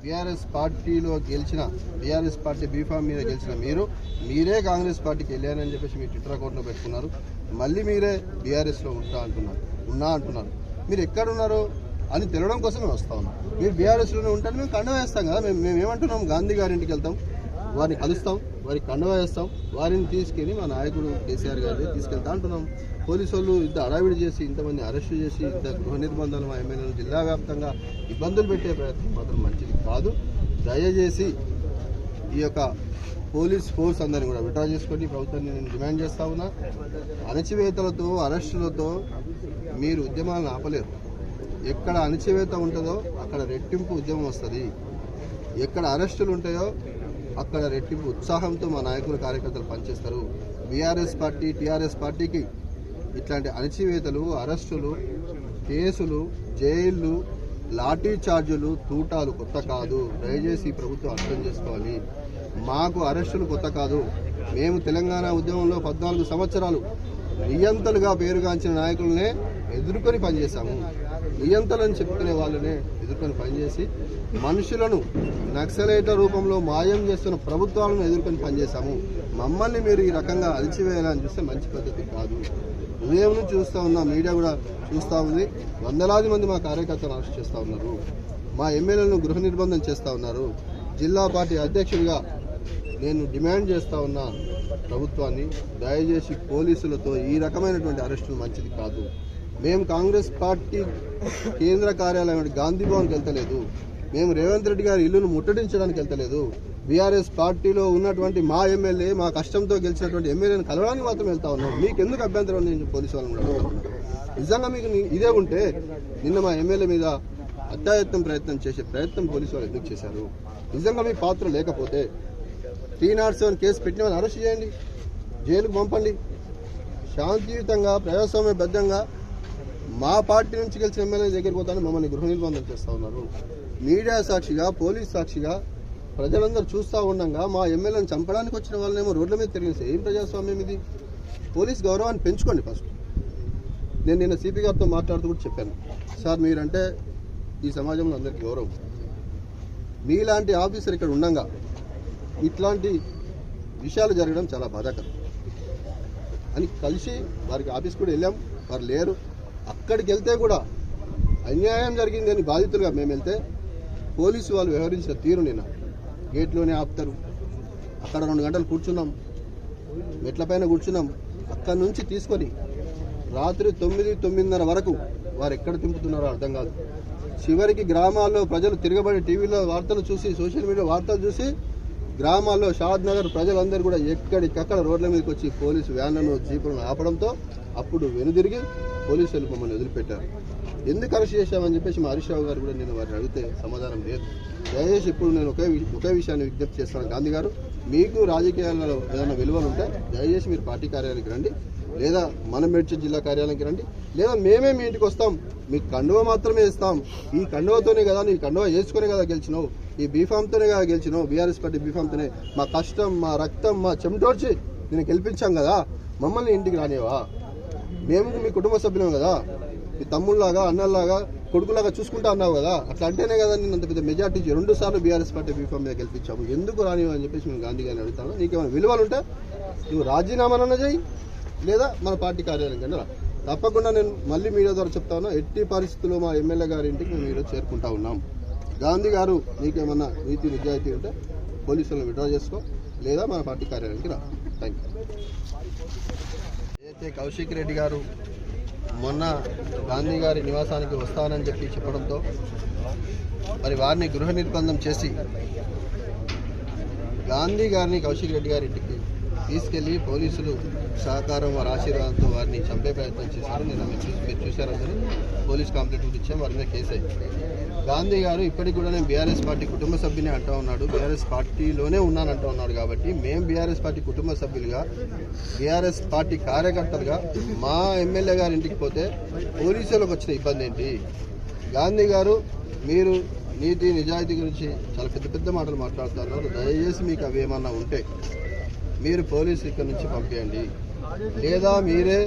BRS పార్టీలో గెలిచిన BRS party B form మీద గెలిచిన మీరే కాంగ్రెస్ పార్టీకి వెళ్ళారని చెప్పేసి మీరు ట్విట్టర్ అకౌంట్లో పెట్టుకున్నారు. మళ్ళీ మీరే బీఆర్ఎస్లో ఉన్నా అంటున్నారు. మీరు ఎక్కడున్నారు అని తెలవడం కోసం మేము వస్తా ఉన్నాం. మీరు బీఆర్ఎస్లోనే ఉంటాను, మేము కండువా వేస్తాం కదా. మేము ఏమంటున్నాం, గాంధీ గారింటికి వెళ్తాం, వారిని కలుస్తాం, వారికి కండువా వేస్తాం, వారిని తీసుకెళ్ళి మా నాయకుడు కేసీఆర్ గారి తీసుకెళ్తా అంటున్నాం. పోలీసు వాళ్ళు ఇంత అడావిడి చేసి ఇంతమంది అరెస్టు చేసి ఇంత గృహ నిర్బంధాలు మా ఎమ్మెల్యేలు జిల్లా వ్యాప్తంగా ఇబ్బందులు పెట్టే ప్రయత్నం మాత్రం మంచిది కాదు. దయచేసి ఈ యొక్క పోలీస్ ఫోర్స్ అందరినీ కూడా విడ్రా చేసుకొని ప్రభుత్వాన్ని నేను డిమాండ్ చేస్తా ఉన్నా. అణచివేతలతో అరెస్టులతో మీరు ఉద్యమాలను ఆపలేరు. ఎక్కడ అణచివేత ఉంటుందో అక్కడ రెట్టింపు ఉద్యమం వస్తుంది. ఎక్కడ అరెస్టులు ఉంటాయో అక్కడ రెట్టింపు ఉత్సాహంతో మా నాయకులు కార్యకర్తలు పనిచేస్తారు. బీఆర్ఎస్ పార్టీ టీఆర్ఎస్ పార్టీకి ఇట్లాంటి అణచివేతలు అరెస్టులు కేసులు జైళ్ళు లాఠీ చార్జీలు తూటాలు కొత్త కాదు. దయచేసి ప్రభుత్వం అర్థం చేసుకోవాలి. మాకు అరెస్టులు కొత్త కాదు. మేము తెలంగాణ ఉద్యమంలో 14 సంవత్సరాలు నియంతలుగా పేరుగాంచిన నాయకులనే ఎదుర్కొని పనిచేశాము. నియంతలని చెప్పుకునే వాళ్ళనే ఎదుర్కొని పనిచేసి మనుషులను నక్సలైట రూపంలో మాయం చేస్తున్న ప్రభుత్వాలను ఎదుర్కొని పనిచేశాము. మమ్మల్ని మీరు ఈ రకంగా అణచివేయాలని చూస్తే మంచి పద్ధతి కాదు. ఉదయం నుంచి చూస్తూ ఉన్నాం, మీడియా కూడా చూస్తూ ఉంది. వందలాది మంది మా కార్యకర్తలు అరెస్ట్ చేస్తూ ఉన్నారు. మా ఎమ్మెల్యేలను గృహ నిర్బంధం చేస్తూ ఉన్నారు. జిల్లా పార్టీ అధ్యక్షుడిగా నేను డిమాండ్ చేస్తూ ఉన్నా ప్రభుత్వాన్ని, దయచేసి పోలీసులతో ఈ రకమైనటువంటి అరెస్టులు మంచిది కాదు. మేము కాంగ్రెస్ పార్టీ కేంద్ర కార్యాలయం గాంధీ భవన్కి వెళ్తలేదు. మేము రేవంత్ రెడ్డి గారి ఇల్లును ముట్టడించడానికి వెళ్తలేదు. బీఆర్ఎస్ పార్టీలో ఉన్నటువంటి మా ఎమ్మెల్యే, మా కష్టంతో గెలిచినటువంటి ఎమ్మెల్యేని కలవడానికి మాత్రం వెళ్తా ఉన్నాం. మీకు ఎందుకు అభ్యంతరం ఉంది నేను పోలీసు వాళ్ళని కూడా అడుగుతున్నాను. నిజంగా మీకు ఇదే ఉంటే నిన్న మా ఎమ్మెల్యే మీద హత్యాయత్నం ప్రయత్నం చేసే ప్రయత్నం పోలీసు వాళ్ళు ఎందుకు చేశారు? నిజంగా మీ పాత్ర లేకపోతే 307 కేసు పెట్టిన వాళ్ళని అరెస్ట్ చేయండి, జైలుకు పంపండి. శాంతియుతంగా ప్రజాస్వామ్యబద్ధంగా మా పార్టీ నుంచి గెలిచిన ఎమ్మెల్యే దగ్గరికి పోతాను మమ్మల్ని గృహ నిర్బంధం చేస్తూ ఉన్నారు. మీడియా సాక్షిగా పోలీస్ సాక్షిగా ప్రజలందరూ చూస్తూ ఉండగా మా ఎమ్మెల్యేలను చంపడానికి వచ్చిన వాళ్ళనేమో రోడ్ల మీద తిరిగేసి ఏం ప్రజాస్వామ్యం ఇది? పోలీస్ గౌరవాన్ని పెంచుకోండి ఫస్ట్. నేను నిన్న సిపి గారితో మాట్లాడుతూ కూడా చెప్పాను, సార్ మీరంటే ఈ సమాజంలో అందరికీ గౌరవం. మీలాంటి ఆఫీసర్ ఇక్కడ ఉండగా ఇట్లాంటి విషయాలు జరగడం చాలా బాధాకరం అని కలిసి వారికి ఆఫీస్ కూడా వెళ్ళాం. వారు లేరు. అక్కడికి వెళ్తే కూడా అన్యాయం జరిగిందని బాధితులుగా మేము వెళ్తే పోలీసు వాళ్ళు వ్యవహరించిన తీరు నిన్న గేట్లోనే ఆపుతారు. అక్కడ 2 గంటలు కూర్చున్నాం, మెట్ల పైన కూర్చున్నాం. అక్కడి నుంచి తీసుకొని రాత్రి 9-9:30 వరకు వారు ఎక్కడ తింపుతున్నారో అర్థం కాదు. చివరికి గ్రామాల్లో ప్రజలు తిరగబడి టీవీలో వార్తలు చూసి సోషల్ మీడియా వార్తలు చూసి గ్రామాల్లో షాద్ నగర్ ప్రజలందరూ కూడా ఎక్కడికక్కడ రోడ్ల మీదకి వచ్చి పోలీసు వ్యాన్లను జీపులను ఆపడంతో అప్పుడు వెనుదిరిగి పోలీసులు మమ్మల్ని వదిలిపెట్టారు. ఎందుకు అరెస్ట్ చేశామని చెప్పేసి మా హరీష్ రావు గారు కూడా నేను వారిని అడిగితే సమాధానం లేదు. దయచేసి ఇప్పుడు నేను ఒకే విషయాన్ని విజ్ఞప్తి చేస్తాను, గాంధీ గారు మీకు రాజకీయాలలో ఏదైనా విలువలు ఉంటే దయచేసి మీరు పార్టీ కార్యాలయానికి రండి, లేదా మన మేడ్చల్ జిల్లా కార్యాలయానికి రండి, లేదా మేమే మీ ఇంటికి వస్తాం. మీకు కండువ మాత్రమే ఇస్తాం. ఈ కండువతోనే కదా, నీ కండువ వేసుకునే కదా గెలిచినావు, ఈ బీఫామ్తోనే కదా గెలిచినావు, బీఆర్ఎస్ పార్టీ బీఫామ్తోనే. మా కష్టం మా రక్తం మా చెమటోడ్చి నేను గెలిపించాం కదా, మమ్మల్ని ఇంటికి రానివా? మేము మీ కుటుంబ సభ్యులం కదా, మీ తమ్ముళ్ళలాగా అన్నల్లాగా కొడుకులాగా చూసుకుంటా అన్నావు కదా, అట్లా అంటేనే కదా నేను అంత పెద్ద మెజార్టీ 2 సార్లు బీఆర్ఎస్ పార్టీ బీఫామ్ మీద గెలిపించాము. ఎందుకు రానివా అని చెప్పేసి మేము గాంధీ గారిని అడుగుతాను. నీకేమైనా విలువలు ఉంటే నువ్వు రాజీనామానన్నా చేయి, లేదా మన పార్టీ కార్యాలయం కన్నా రా. తప్పకుండా నేను మళ్ళీ మీడియా ద్వారా చెప్తా ఉన్నా, ఎట్టి పరిస్థితుల్లో మా ఎమ్మెల్యే గారి ఇంటికి మేము ఈరోజు చేరుకుంటా ఉన్నాం. గాంధీ గారు నీకేమన్నా నీతి నిజాయితీ ఉంటే పోలీసులను విడ్రా చేసుకో, లేదా మన పార్టీ కార్యాలయానికి రా. Thank you. అయితే కౌశిక్ రెడ్డి గారు మొన్న గాంధీ గారి నివాసానికి వస్తానని చెప్పడంతో మరి వారిని గృహ నిర్బంధం చేసి గాంధీ గారిని కౌశిక్ రెడ్డి గారి ఇంటికి తీసుకెళ్లి పోలీసులు సహకారం వారి ఆశీర్వాదంతో వారిని చంపే ప్రయత్నం చేశారు. నేను మీరు చూశారని పోలీస్ కంప్లైంట్ కూడా ఇచ్చాం, వారి మీద కేసు అయింది. గాంధీ గారు ఇప్పటికి కూడా నేను బీఆర్ఎస్ పార్టీ కుటుంబ సభ్యుని అంటూ ఉన్నాడు, బీఆర్ఎస్ పార్టీలోనే ఉన్నానంటూ ఉన్నాడు. కాబట్టి మేము బీఆర్ఎస్ పార్టీ కుటుంబ సభ్యులుగా బీఆర్ఎస్ పార్టీ కార్యకర్తలుగా మా ఎమ్మెల్యే గారి ఇంటికి పోతే పోలీసులకు వచ్చిన ఇబ్బంది ఏంటి? గాంధీ గారు మీరు నీతి నిజాయితీ గురించి చాలా పెద్ద పెద్ద మాటలు మాట్లాడుతున్నారు. దయచేసి మీకు అవి ఏమన్నా ఉంటే మీరు పోలీసు ఇక్కడ నుంచి పంపించండి, లేదా మీరే